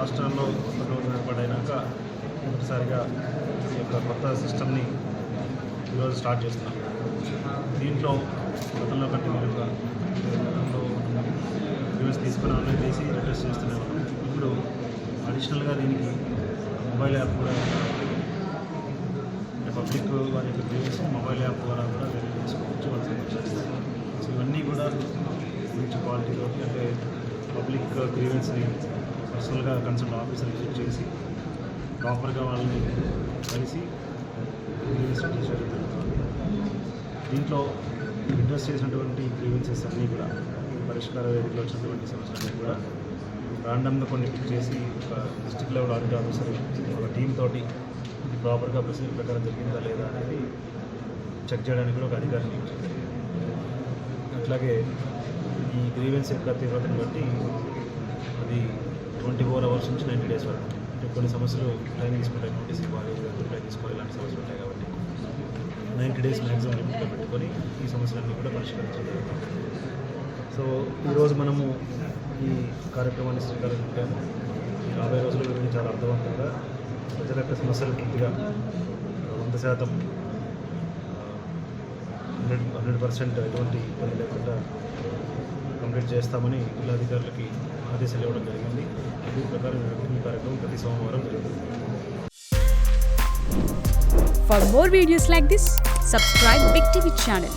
రాష్ట్రంలో కొత్త ప్రభుత్వం ఏర్పాటైనాక మొదటిసారిగా ఈ యొక్క కొత్త సిస్టమ్ని ఈరోజు స్టార్ట్ చేస్తున్నాం. దీంట్లో గతంలో కంటే మెరుగుగా గతంలో రివ్యూస్ తీసుకుని ఆన్లైన్ చేసి రిక్వెస్ట్ చేస్తున్నాం. ఇప్పుడు అడిషనల్గా దీనికి మొబైల్ యాప్ కూడా పబ్లిక్ వారి యొక్క రివ్యూస్ మొబైల్ యాప్ ద్వారా కూడా వెరీ చేసుకోవచ్చు. వాళ్ళు సమర్పిస్తారు. సో ఇవన్నీ కూడా మంచి క్వాలిటీలో, అంటే పబ్లిక్ గ్రీవెన్స్ని పర్సనల్గా కన్సల్ట్ ఆఫీసర్ విజిట్ చేసి ప్రాపర్గా వాళ్ళని కలిసి గ్రీవెన్స్ చేయడం జరుగుతుంది. దీంట్లో అడ్రస్ చేసినటువంటి గ్రీవెన్సెస్ అన్నీ కూడా పరిష్కార వేదికలో వచ్చినటువంటి సమస్యలన్నీ కూడా ర్యాండమ్గా కొన్ని పిక్ చేసి ఒక డిస్ట్రిక్ట్ లెవెల్ ఆడిట్ ఆఫీసర్ ఒక టీమ్ తోటి ప్రాపర్గా ప్రొసీజర్ ప్రకారం జరిగిందా లేదా అనేది చెక్ చేయడానికి కూడా ఒక అధికారిని. అట్లాగే ఈ గ్రీవెన్స్ యొక్క తీవ్రతను బట్టి అది 24 hours నుంచి 90 days వరకు, అంటే కొన్ని సమస్యలు టైం తీసుకుంటాయి, నోటీస్ ఇవ్వాలి, టైం తీసుకోవాలి, ఇలాంటి సమస్యలు ఉంటాయి. కాబట్టి 90 days మ్యాక్సిమం లిమిట్గా పెట్టుకొని ఈ సమస్యలన్నీ కూడా పరిష్కరించాలి. సో ఈరోజు మనము ఈ కార్యక్రమాన్ని శ్రీకారం చుట్టాము. 50 రోజుల గురించి చాలా అర్థవంతంగా ప్రజల యొక్క సమస్యలు పూర్తిగా 100% 100% ఎటువంటి ఇబ్బంది లేకుండా కంప్లీట్ చేస్తామని జిల్లాధికారులకి ఆదేశాలు ఇవ్వడం జరిగింది. ఈ ప్రకారం ఈ కార్యక్రమం ప్రతి సోమవారం జరుగుతుంది. For more videos like this, subscribe Big TV channel.